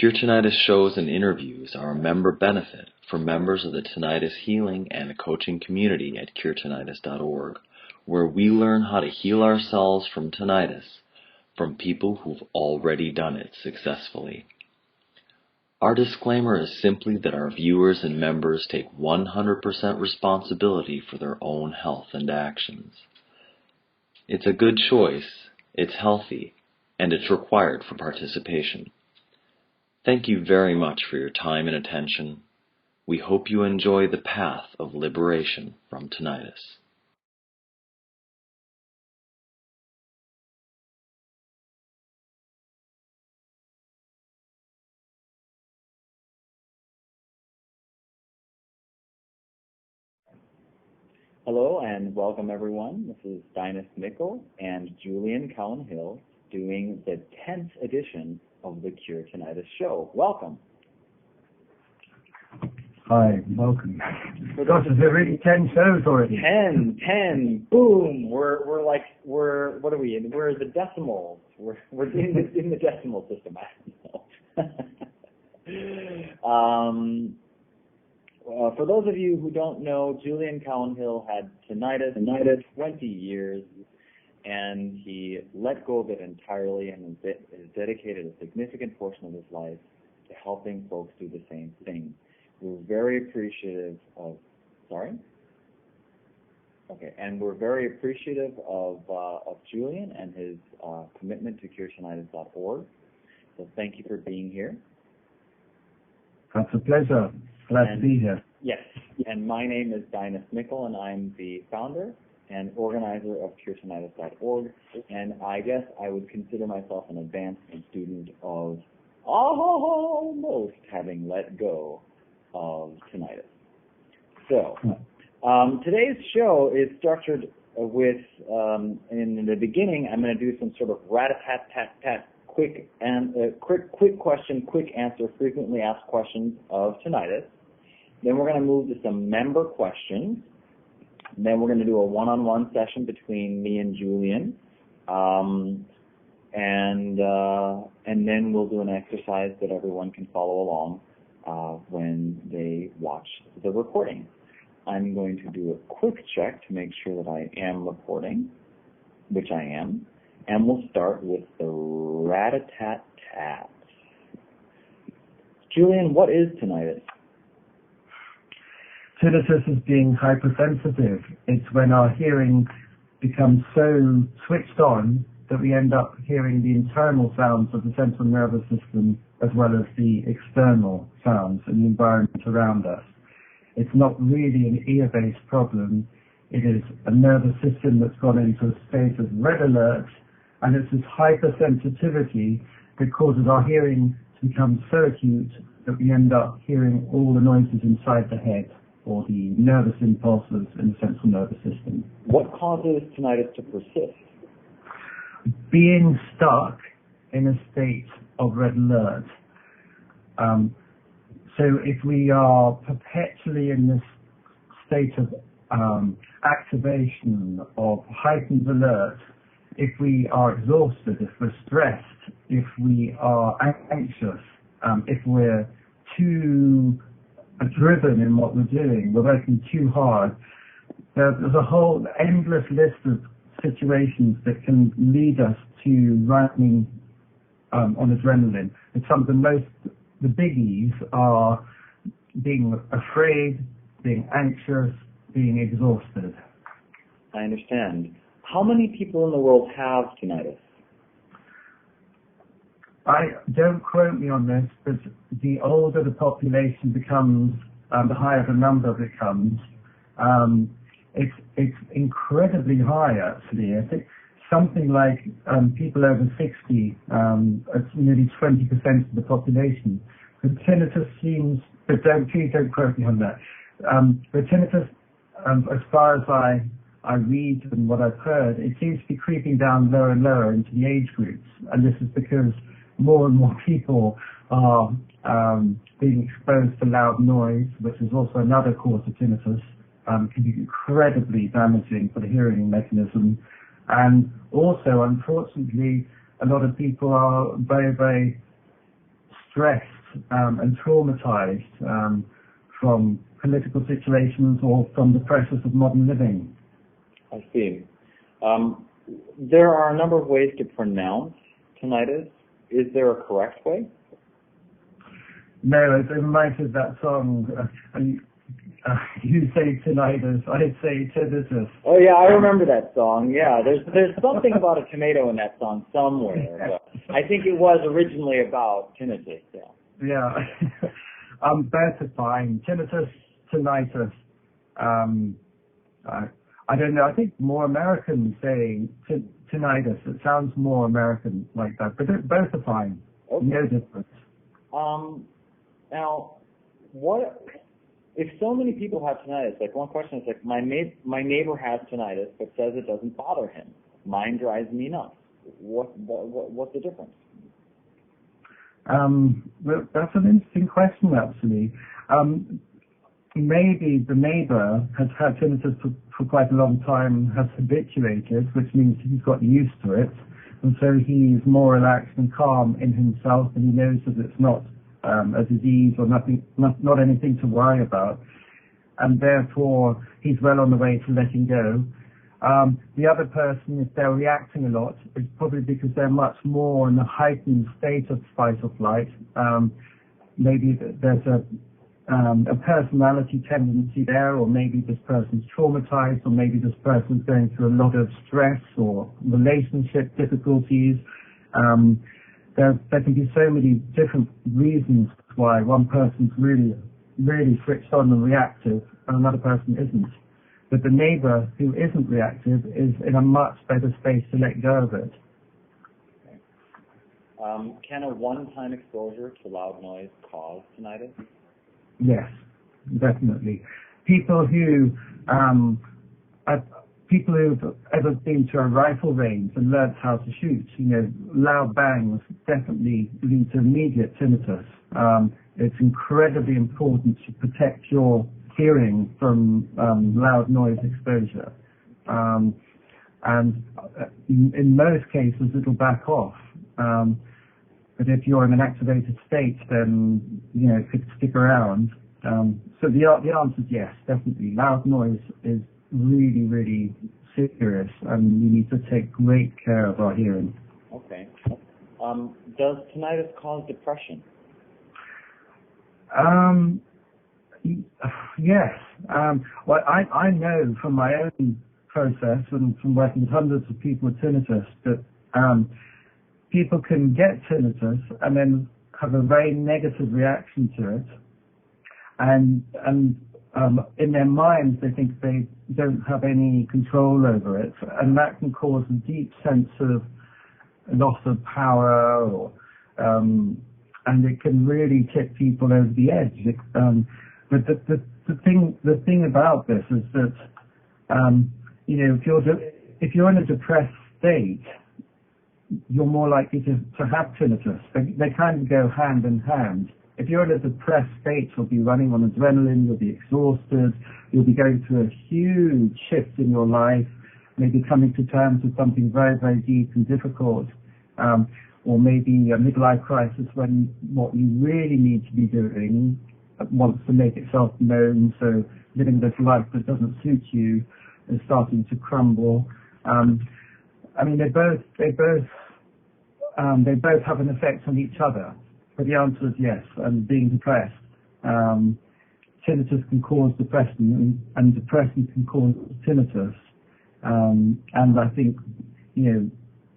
Cure Tinnitus shows and interviews are a member benefit for members of the tinnitus healing and coaching community at curetinnitus.org, where we learn how to heal ourselves from tinnitus from people who've already done it successfully. Our disclaimer is simply that our viewers and members take 100% responsibility for their own health and actions. It's a good choice, it's healthy, and it's required for participation. Thank you very much for your time and attention. We hope you enjoy the path of liberation from tinnitus. Hello and welcome everyone. This is Dinus Mickle and Julian Cowan-Hill doing the 10th edition of the Cure Tinnitus show. Welcome. Hi, welcome. Gosh, is there really 10 shows already? 10, boom. We're what are we in? We're the decimals. We're in the decimal system. I don't know. For those of you who don't know, Julian Cowan-Hill had tinnitus 20 years, and he let go of it entirely and has dedicated a significant portion of his life to helping folks do the same thing. We're very appreciative of, and we're very appreciative of Julian and his commitment to curetinnitus.org. So thank you for being here. That's a pleasure. Glad to be here. Yes, and my name is Dinus Mickle, and I'm the founder and organizer of curetinnitus.org, and I guess I would consider myself an advanced student of almost having let go of tinnitus. So, today's show is structured with, in the beginning, I'm going to do some sort of rat-a-tat-tat-tat, quick question, quick answer, frequently asked questions of tinnitus. Then we're going to move to some member questions. Then we're going to do a one-on-one session between me and Julian. And then we'll do an exercise that everyone can follow along when they watch the recording. I'm going to do a quick check to make sure that I am recording, which I am. And we'll start with the rat-a-tat-tat. Julian, what is tinnitus? Tinnitus is being hypersensitive. It's when our hearing becomes so switched on that we end up hearing the internal sounds of the central nervous system as well as the external sounds in the environment around us. It's not really an ear-based problem. It is a nervous system that's gone into a state of red alert, and it's this hypersensitivity that causes our hearing to become so acute that we end up hearing all the noises inside the head, or the nervous impulses in the central nervous system. What causes tinnitus to persist? Being stuck in a state of red alert. So if we are perpetually in this state of activation, of heightened alert, if we are exhausted, if we're stressed, if we are anxious, if we're too driven in what we're doing, we're working too hard. There's a whole endless list of situations that can lead us to running on adrenaline. It's some of the biggies are being afraid, being anxious, being exhausted. I understand. How many people in the world have tinnitus? Don't quote me on this, but the older the population becomes, the higher the number becomes. It's incredibly high, actually. I think something like people over 60, it's nearly 20% of the population. But tinnitus seems, but please don't quote me on that. But tinnitus, as far as I read and what I've heard, it seems to be creeping down lower and lower into the age groups, and this is because more and more people are being exposed to loud noise, which is also another cause of tinnitus, can be incredibly damaging for the hearing mechanism. And also, unfortunately, a lot of people are very, very stressed and traumatized from political situations or from the pressures of modern living. I see. There are a number of ways to pronounce tinnitus. Is there a correct way? No, it reminds me of that song. You say tinnitus, I say tinnitus. Oh yeah, I remember that song. Yeah, there's something about a tomato in that song somewhere. But I think it was originally about tinnitus. Yeah. Yeah. Both are fine. Tinnitus, tinnitus. I don't know. I think more Americans saying tinnitus. It sounds more American like that. But both are fine. Okay. No difference. Now, what if so many people have tinnitus? Like one question is like, my neighbor has tinnitus, but says it doesn't bother him. Mine drives me nuts. What's the difference? Well, that's an interesting question, actually. Maybe the neighbor has had tinnitus for quite a long time, has habituated, which means he's got used to it, and so he's more relaxed and calm in himself, and he knows that it's not a disease or not anything to worry about, and therefore he's well on the way to letting go. The other person, if they're reacting a lot, it's probably because they're much more in a heightened state of fight or flight. Maybe there's a personality tendency there, or maybe this person's traumatized, or maybe this person's going through a lot of stress or relationship difficulties. There can be so many different reasons why one person's really, really switched on and reactive and another person isn't. But the neighbor who isn't reactive is in a much better space to let go of it. Okay. Can a one-time exposure to loud noise cause tinnitus? Yes, definitely. People who've ever been to a rifle range and learned how to shoot, loud bangs definitely lead to immediate tinnitus. It's incredibly important to protect your hearing from loud noise exposure. And in most cases, it'll back off. But if you're in an activated state, then, it could stick around. So the answer is yes, definitely. Loud noise is really, really serious, and we need to take great care of our hearing. Okay. Does tinnitus cause depression? Yes. Well, I know from my own process and from working with hundreds of people with tinnitus that people can get tinnitus and then have a very negative reaction to it, and in their minds they think they don't have any control over it, and that can cause a deep sense of loss of power, or and it can really tip people over the edge. But the thing about this is that if you're in a depressed state, you're more likely to have tinnitus. They kind of go hand in hand. If you're in a depressed state, you'll be running on adrenaline, you'll be exhausted, you'll be going through a huge shift in your life, maybe coming to terms with something very, very deep and difficult, or maybe a midlife crisis when what you really need to be doing wants to make itself known, so living this life that doesn't suit you is starting to crumble. They both have an effect on each other. But the answer is yes. And being depressed, tinnitus can cause depression, and depression can cause tinnitus. And I think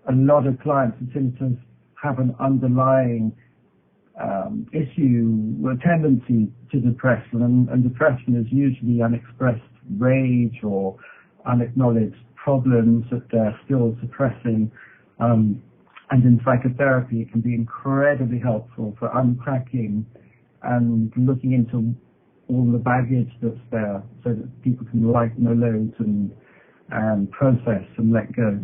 a lot of clients with tinnitus have an underlying issue, a tendency to depression, and depression is usually unexpressed rage or unacknowledged problems that they're still suppressing. And in psychotherapy, it can be incredibly helpful for unpacking and looking into all the baggage that's there, so that people can lighten their loads and process and let go.